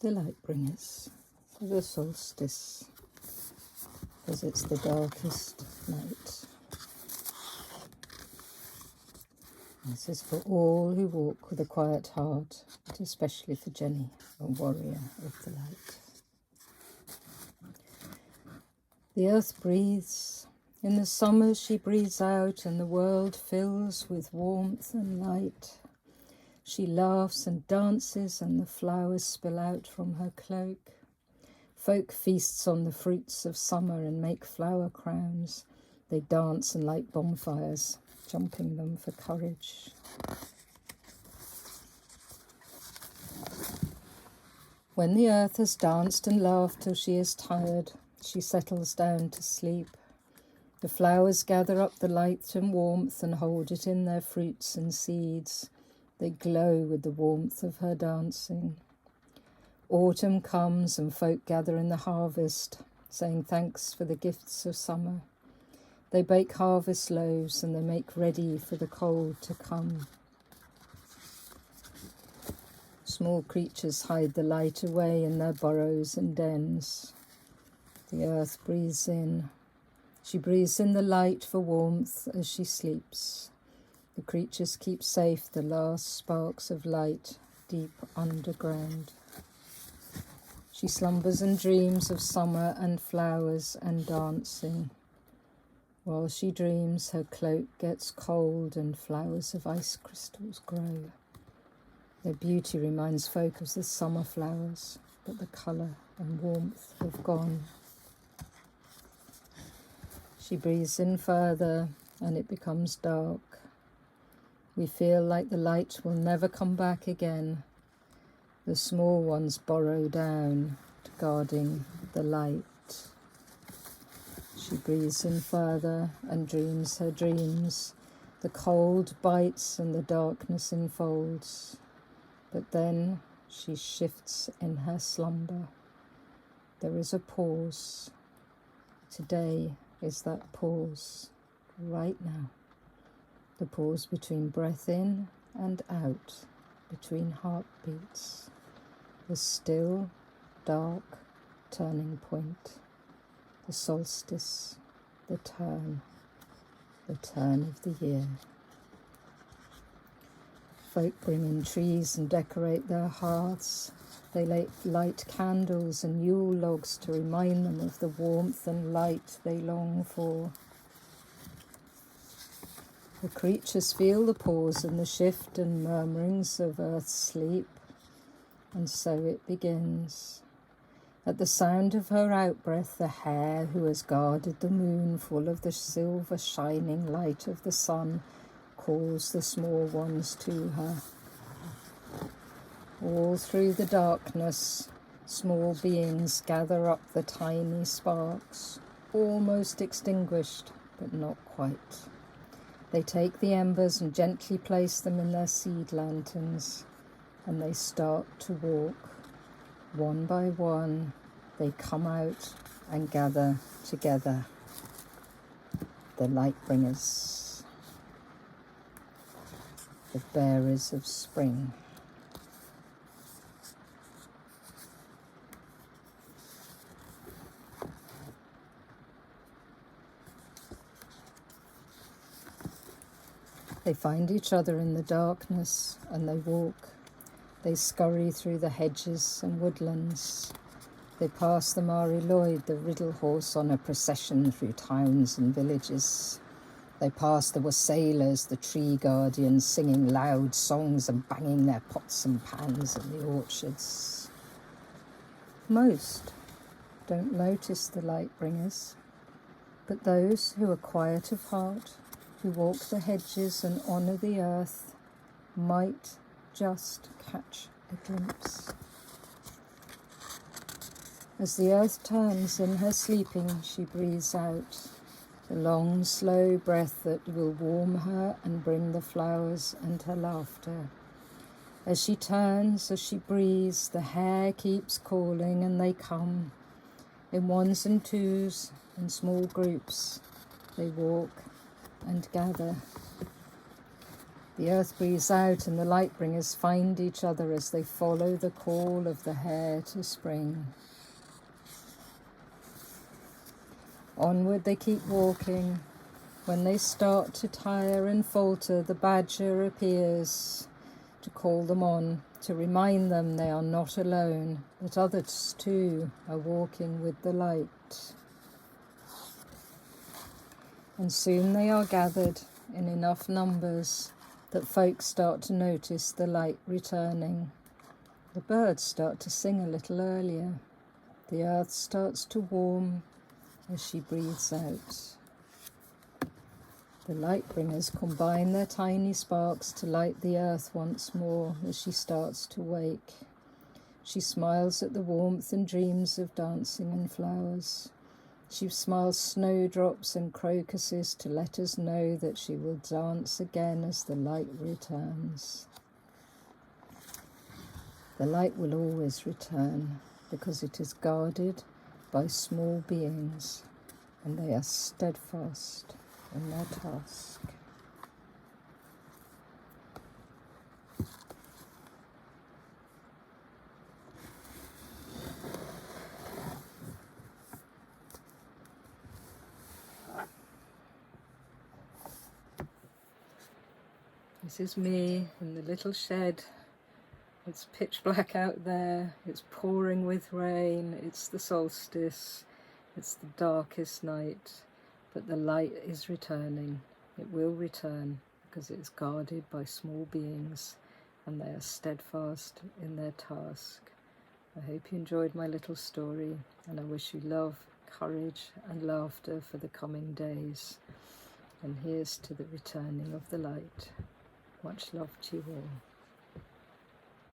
the Lightbringers for the solstice, as it's the darkest night. This is for all who walk with a quiet heart, but especially for Jenny, a warrior of the light. The earth breathes. In the summer she breathes out, and the world fills with warmth and light. She laughs and dances, and the flowers spill out from her cloak. Folk feasts on the fruits of summer and make flower crowns. They dance and light bonfires, jumping them for courage. When the earth has danced and laughed till she is tired, she settles down to sleep. The flowers gather up the light and warmth and hold it in their fruits and seeds. They glow with the warmth of her dancing. Autumn comes and folk gather in the harvest, saying thanks for the gifts of summer. They bake harvest loaves and they make ready for the cold to come. Small creatures hide the light away in their burrows and dens. The earth breathes in. She breathes in the light for warmth as she sleeps. The creatures keep safe the last sparks of light deep underground. She slumbers and dreams of summer and flowers and dancing. While she dreams, her cloak gets cold and flowers of ice crystals grow. Their beauty reminds folk of the summer flowers, but the colour and warmth have gone. She breathes in further and it becomes dark. We feel like the light will never come back again. The small ones burrow down, guarding the light. She breathes in further and dreams her dreams. The cold bites and the darkness enfolds. But then she shifts in her slumber. There is a pause. Today is that pause, right now. The pause between breath in and out, between heartbeats. The still, dark turning point. The solstice, the turn of the year. Folk bring in trees and decorate their hearths. They light candles and Yule logs to remind them of the warmth and light they long for. The creatures feel the pause and the shift and murmurings of earth's sleep, and so it begins. At the sound of her outbreath, the hare who has guarded the moon, full of the silver shining light of the sun, calls the small ones to her. All through the darkness, small beings gather up the tiny sparks, almost extinguished, but not quite. They take the embers and gently place them in their seed lanterns, and they start to walk. One by one, they come out and gather together. The Lightbringers, the bearers of spring. They find each other in the darkness and they walk. They scurry through the hedges and woodlands. They pass the Mari Lloyd, the riddle horse, on a procession through towns and villages. They pass the wassailas, the tree guardians, singing loud songs and banging their pots and pans in the orchards. Most don't notice the Lightbringers, but those who are quiet of heart, who walk the hedges and honour the earth, might just catch a glimpse. As the earth turns in her sleeping, she breathes out the long, slow breath that will warm her and bring the flowers and her laughter. As she turns, as she breathes, the hare keeps calling and they come. In ones and twos, in small groups, they walk and gather. The earth breathes out and the Lightbringers find each other as they follow the call of the hare to spring. Onward they keep walking. When they start to tire and falter, the badger appears to call them on, to remind them they are not alone, that others too are walking with the light. And soon they are gathered in enough numbers that folks start to notice the light returning. The birds start to sing a little earlier. The earth starts to warm as she breathes out. The Lightbringers combine their tiny sparks to light the earth once more as she starts to wake. She smiles at the warmth and dreams of dancing and flowers. She smiles snowdrops and crocuses to let us know that she will dance again as the light returns. The light will always return because it is guarded by small beings and they are steadfast in their task. This is me in the little shed. It's pitch black out there, it's pouring with rain, it's the solstice, it's the darkest night, but the light is returning. It will return because it is guarded by small beings and they are steadfast in their task. I hope you enjoyed my little story and I wish you love, courage and laughter for the coming days. And here's to the returning of the light. Much love to you all.